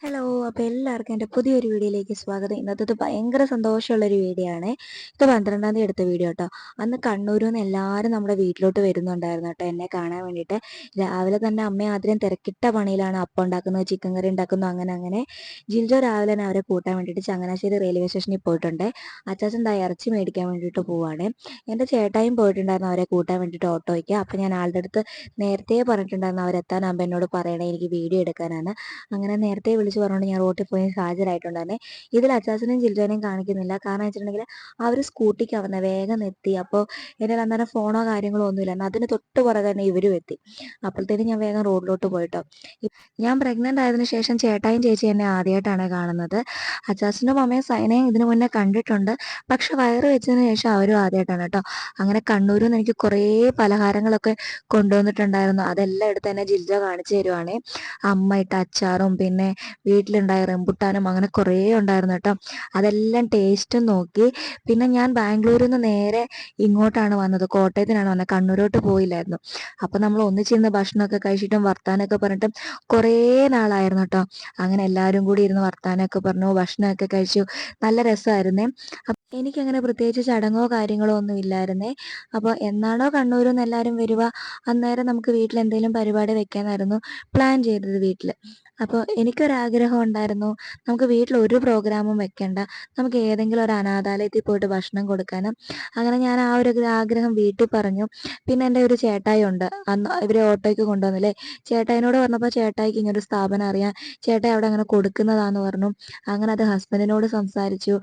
Hello, അപ്പോൾ എല്ലാവർക്കും എൻ്റെ പുതിയൊരു വീഡിയോയിലേക്ക് സ്വാഗതം. ഇന്നത്തേത് ഭയങ്കര സന്തോഷമുള്ളൊരു വീഡിയോ ആണ്. ഇത് 12-ാം തീയതി എടുത്ത വീഡിയോ കേട്ടോ. അന്ന് കണ്ണൂരിൽ നിന്ന് എല്ലാവരും നമ്മുടെ വീട്ടിലോട്ട് വരുന്നുണ്ടായിരുന്നു കേട്ടോ എന്നെ കാണാൻ വേണ്ടിയിട്ട്. രാവിലെ തന്നെ അമ്മ ആദ്യം തിരക്കിട്ട പണിയിലാണ്. അപ്പം ഉണ്ടാക്കുന്നത്, ചിക്കൻ കറി ഉണ്ടാക്കുന്നു, അങ്ങനെ ജിൽജോ രാവിലെ തന്നെ അവരെ കൂട്ടാൻ വേണ്ടിയിട്ട് ചങ്ങനാശ്ശേരി റെയിൽവേ സ്റ്റേഷനിൽ പോയിട്ടുണ്ട്. അച്ചാച്ചൻ ദാ ഇറച്ചി മേടിക്കാൻ വേണ്ടിയിട്ട് പോവാണ്. എൻ്റെ ചേട്ടായും പോയിട്ടുണ്ടായിരുന്നു അവരെ കൂട്ടാൻ വേണ്ടിയിട്ട് ഓട്ടോയ്ക്ക്. അപ്പോൾ ഞാൻ ആളുടെ അടുത്ത് നേരത്തെ പറഞ്ഞിട്ടുണ്ടായിരുന്നു അവരെത്താനാകുമ്പോൾ എന്നോട് പറയണേ, എനിക്ക് വീഡിയോ എടുക്കാനാണ്. അങ്ങനെ നേരത്തെ വിളിച്ച് പറഞ്ഞുകൊണ്ട് ഞാൻ റോട്ടിൽ പോയി ഹാജരായിട്ടുണ്ടായിരുന്നേ. ഇതിൽ അച്ചാച്ചനെയും ജിൽജോനെയും കാണിക്കുന്നില്ല. കാരണം വെച്ചിട്ടുണ്ടെങ്കിൽ അവർ സ്കൂട്ടിക്കാണ് വന്നത്, വേഗം എത്തി. അപ്പോൾ എൻ്റെ അന്നേരം ഫോണോ കാര്യങ്ങളോ ഒന്നുമില്ല. എന്നാൽ അതിന് തൊട്ട് പുറകെ തന്നെ ഇവരും എത്തി. അപ്പോഴത്തേനും ഞാൻ വേഗം റോഡിലോട്ട് പോയിട്ടോ. ഞാൻ പ്രഗ്നൻ്റ് ആയതിനു ശേഷം ചേട്ടായും ചേച്ചി എന്നെ ആദ്യമായിട്ടാണ് കാണുന്നത്. അച്ചാച്ചനും അമ്മയും സൈനയും ഇതിനു മുന്നേ കണ്ടിട്ടുണ്ട്. പക്ഷെ വയറ് വെച്ചതിന് ശേഷം അവരും ആദ്യമായിട്ടാണ് കേട്ടോ. അങ്ങനെ കണ്ണൂരിൽ നിന്ന് എനിക്ക് കുറേ പലഹാരങ്ങളൊക്കെ കൊണ്ടുവന്നിട്ടുണ്ടായിരുന്നു. അതെല്ലാം എടുത്ത് തന്നെ ജിൽജോ കാണിച്ചു തരുവാണേ. അമ്മ ഇട്ട അച്ചാറും പിന്നെ വീട്ടിലുണ്ടായ റംബുട്ടാനും അങ്ങനെ കുറേ ഉണ്ടായിരുന്നു കേട്ടോ. അതെല്ലാം ടേസ്റ്റും നോക്കി. പിന്നെ ഞാൻ ബാംഗ്ലൂരിൽ നിന്ന് നേരെ ഇങ്ങോട്ടാണ് വന്നത്, കോട്ടയത്തിനാണ് വന്നത്, കണ്ണൂരോട്ട് പോയില്ലായിരുന്നു. അപ്പം നമ്മൾ ഒന്നിച്ചിരുന്ന് ഭക്ഷണമൊക്കെ കഴിച്ചിട്ടും വർത്താനമൊക്കെ പറഞ്ഞിട്ടും കുറേ നാളായിരുന്നു കേട്ടോ. അങ്ങനെ എല്ലാവരും കൂടി ഇരുന്ന് വർത്താനമൊക്കെ പറഞ്ഞു, ഭക്ഷണമൊക്കെ കഴിച്ചു. നല്ല രസമായിരുന്നേ. എനിക്കങ്ങനെ പ്രത്യേകിച്ച് ചടങ്ങോ കാര്യങ്ങളോ ഒന്നും ഇല്ലായിരുന്നേ. അപ്പോൾ എന്നാണോ കണ്ണൂരിൽ നിന്ന് എല്ലാവരും വരിക അന്നേരം നമുക്ക് വീട്ടിൽ എന്തെങ്കിലും പരിപാടി വെക്കാനായിരുന്നു പ്ലാൻ ചെയ്തത് വീട്ടിൽ. അപ്പോൾ എനിക്കൊരാഗ്രഹം ഉണ്ടായിരുന്നു, നമുക്ക് വീട്ടിൽ ഒരു പ്രോഗ്രാമും വെക്കണ്ട, നമുക്ക് ഏതെങ്കിലും ഒരു അനാഥാലയത്തിൽ പോയിട്ട് ഭക്ഷണം കൊടുക്കാനും. അങ്ങനെ ഞാൻ ആ ഒരു ആഗ്രഹം വീട്ടിൽ പറഞ്ഞു. പിന്നെ എൻ്റെ ഒരു ചേട്ടായി ഉണ്ട്, അന്ന് ഇവരെ ഓട്ടോയ്ക്ക് കൊണ്ടുവന്നില്ലേ. ചേട്ടായിനോട് പറഞ്ഞപ്പോൾ ചേട്ടായിക്ക് ഇങ്ങനൊരു സ്ഥാപനം അറിയാം, ചേട്ടായി അവിടെ അങ്ങനെ കൊടുക്കുന്നതാന്ന് പറഞ്ഞു. അങ്ങനെ അത് ഹസ്ബൻഡിനോട് സംസാരിച്ചു,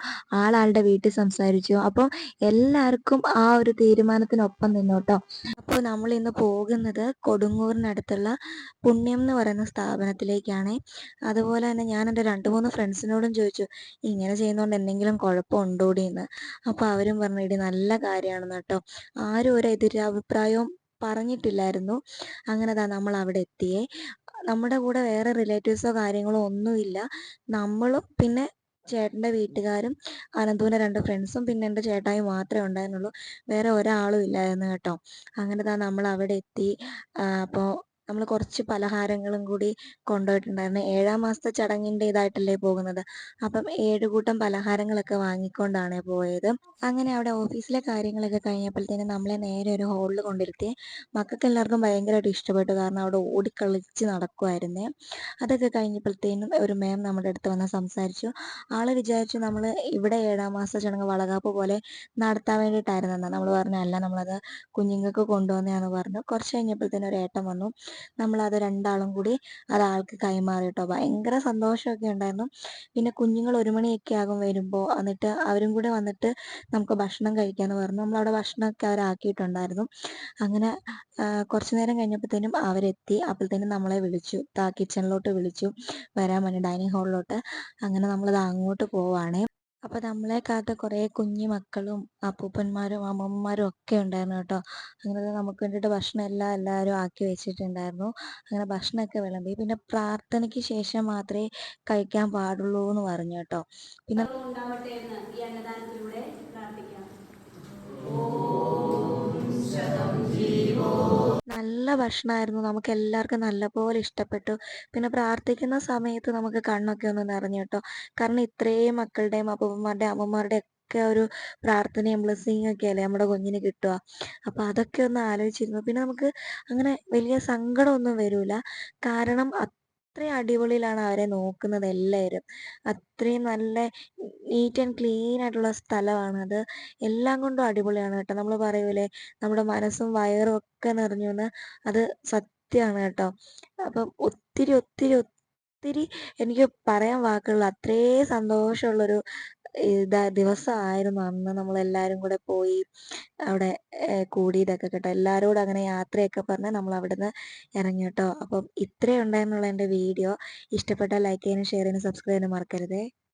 ആളുടെ വീട്ടിൽ സംസാരിച്ചു. അപ്പോൾ എല്ലാവർക്കും ആ ഒരു തീരുമാനത്തിനൊപ്പം നിന്നു കേട്ടോ. അപ്പോൾ നമ്മൾ ഇന്ന് പോകുന്നത് കൊടുങ്ങൂരിനടുത്തുള്ള പുണ്യം എന്ന് പറയുന്ന സ്ഥാപനത്തിലേക്കാണ്. അതുപോലെ തന്നെ ഞാൻ എൻ്റെ 2-3 ഫ്രണ്ട്സിനോടും ചോദിച്ചു, ഇങ്ങനെ ചെയ്യുന്നതുകൊണ്ട് എന്തെങ്കിലും കുഴപ്പമുണ്ടോടി എന്ന്. അപ്പോൾ അവരും പറഞ്ഞു, ഇടി നല്ല കാര്യമാണെന്ന് കേട്ടോ. ആരും ഒരു എതിരഭിപ്രായവും പറഞ്ഞിട്ടില്ലായിരുന്നു. അങ്ങനെ നമ്മൾ അവിടെ എത്തിയേ. നമ്മുടെ കൂടെ വേറെ റിലേറ്റീവ്സോ കാര്യങ്ങളോ ഒന്നുമില്ല. നമ്മളും പിന്നെ ചേട്ടൻ്റെ വീട്ടുകാരും അനന്തുവിൻ്റെ 2 ഫ്രണ്ട്സും പിന്നെ എൻ്റെ ചേട്ടായി മാത്രമേ ഉണ്ടായിരുന്നുള്ളൂ. വേറെ ഒരാളും ഇല്ലായിരുന്നു കേട്ടോ. അങ്ങനെ നമ്മൾ അവിടെ എത്തി. അപ്പോൾ നമ്മൾ കുറച്ച് പലഹാരങ്ങളും കൂടി കൊണ്ടുപോയിട്ടുണ്ടായിരുന്നു. 7-ാം മാസത്തെ ചടങ്ങിൻ്റെ ഇതായിട്ടല്ലേ പോകുന്നത്. അപ്പം 7 കൂട്ടം പലഹാരങ്ങളൊക്കെ വാങ്ങിക്കൊണ്ടാണ് പോയത്. അങ്ങനെ അവിടെ ഓഫീസിലെ കാര്യങ്ങളൊക്കെ കഴിഞ്ഞപ്പോഴത്തേനും നമ്മളെ നേരെ ഒരു ഹോളിൽ കൊണ്ടിരുത്തി. മക്കൾക്ക് എല്ലാവർക്കും ഭയങ്കരമായിട്ട് ഇഷ്ടപ്പെട്ടു. കാരണം അവിടെ ഓടിക്കളിച്ച് നടക്കുമായിരുന്നേ. അതൊക്കെ കഴിഞ്ഞപ്പോഴത്തേനും ഒരു മാം നമ്മുടെ അടുത്ത് വന്ന് സംസാരിച്ചു. ആൾ വിചാരിച്ചു നമ്മൾ ഇവിടെ 7-ാം മാസ ചടങ്ങ് വളകാപ്പ് പോലെ നടത്താൻ വേണ്ടിയിട്ടായിരുന്നെന്ന്. നമ്മൾ പറഞ്ഞു അല്ല, നമ്മളത് കുഞ്ഞുങ്ങൾക്ക് കൊണ്ടുവന്നതാണെന്ന് പറഞ്ഞു. കുറച്ച് കഴിഞ്ഞപ്പോഴത്തേനും ഒരു ഏട്ടൻ വന്നു. നമ്മളത് 2 കൂടി അത് ആൾക്ക് കൈമാറി കേട്ടോ. ഭയങ്കര സന്തോഷമൊക്കെ ഉണ്ടായിരുന്നു. പിന്നെ കുഞ്ഞുങ്ങൾ 1 മണിയൊക്കെ ആകും വരുമ്പോൾ, എന്നിട്ട് അവരും കൂടെ വന്നിട്ട് നമുക്ക് ഭക്ഷണം കഴിക്കാമെന്ന് പറഞ്ഞു. നമ്മളവിടെ ഭക്ഷണമൊക്കെ അവരാക്കിയിട്ടുണ്ടായിരുന്നു. അങ്ങനെ കുറച്ച് നേരം കഴിഞ്ഞപ്പോഴത്തേനും അവരെത്തി. അപ്പോഴത്തേനും നമ്മളെ വിളിച്ചു, കിച്ചണിലോട്ട് വിളിച്ചു വരാൻ വേണ്ടി, ഡൈനിങ് ഹാളിലോട്ട്. അങ്ങനെ നമ്മളത് അങ്ങോട്ട് പോവാണേ. അപ്പോൾ നമ്മളെ കാത്ത് കുറേ കുഞ്ഞു മക്കളും അപ്പൂപ്പന്മാരും അമ്മമ്മമാരും ഒക്കെ ഉണ്ടായിരുന്നു കേട്ടോ. അങ്ങനെ നമുക്ക് വേണ്ടിയിട്ട് ഭക്ഷണം എല്ലാവരും ആക്കി വെച്ചിട്ടുണ്ടായിരുന്നു. അങ്ങനെ ഭക്ഷണമൊക്കെ വിളമ്പി. പിന്നെ പ്രാർത്ഥനയ്ക്ക് ശേഷം മാത്രമേ കഴിക്കാൻ പാടുള്ളൂ എന്ന് പറഞ്ഞു കേട്ടോ. പിന്നെ ഉണ്ടാവട്ടെ എന്ന് ഈ അന്നദാനത്തിലൂടെ പ്രാർത്ഥിക്കാം. നല്ല ഭക്ഷണമായിരുന്നു, നമുക്ക് എല്ലാവർക്കും നല്ലപോലെ ഇഷ്ടപ്പെട്ടു. പിന്നെ പ്രാർത്ഥിക്കുന്ന സമയത്ത് നമുക്ക് കണ്ണൊക്കെ ഒന്ന് നിറഞ്ഞു കേട്ടോ. കാരണം ഇത്രയും മക്കളുടെയും അപ്പൂപ്പന്മാരുടെയും അമ്മമാരുടെയും ഒക്കെ ഒരു പ്രാർത്ഥനയും ബ്ലെസ്സിങ്ങും ഒക്കെ അല്ലേ നമ്മുടെ കുഞ്ഞിന് കിട്ടുക. അപ്പോൾ അതൊക്കെ ഒന്ന് ആലോചിച്ചിരുന്നു. പിന്നെ നമുക്ക് അങ്ങനെ വലിയ സങ്കടമൊന്നും വരില്ല. കാരണം അത്രയും അടിപൊളിയിലാണ് അവരെ നോക്കുന്നത് എല്ലാവരും. അത്രയും നല്ല നീറ്റ് ആൻഡ് ക്ലീൻ ആയിട്ടുള്ള സ്ഥലമാണത്. എല്ലാം കൊണ്ടും അടിപൊളിയാണ് കേട്ടോ. നമ്മൾ പറയൂലേ, നമ്മുടെ മനസ്സും വയറും ഒക്കെ നിറഞ്ഞു എന്ന്, അത് സത്യമാണ് കേട്ടോ. അപ്പം ഒത്തിരി ഒത്തിരി ഒത്തിരി എനിക്ക് പറയാൻ വാക്കുകളില്ല, അത്രയും സന്തോഷമുള്ളൊരു ദിവസമായിരുന്നു അന്ന്. നമ്മളെല്ലാവരും കൂടെ പോയി അവിടെ കൂടിയതൊക്കെ കേട്ടോ. എല്ലാവരോടും അങ്ങനെ യാത്രയൊക്കെ പറഞ്ഞ് നമ്മൾ അവിടുന്ന് ഇറങ്ങി കേട്ടോ. അപ്പം ഇത്രയും ഉണ്ടായിരുന്നുള്ള എൻ്റെ വീഡിയോ. ഇഷ്ടപ്പെട്ടാൽ ലൈക്ക് ചെയ്യാനും ഷെയർ ചെയ്യാനും സബ്സ്ക്രൈബ് ചെയ്യാനും മറക്കരുതേ.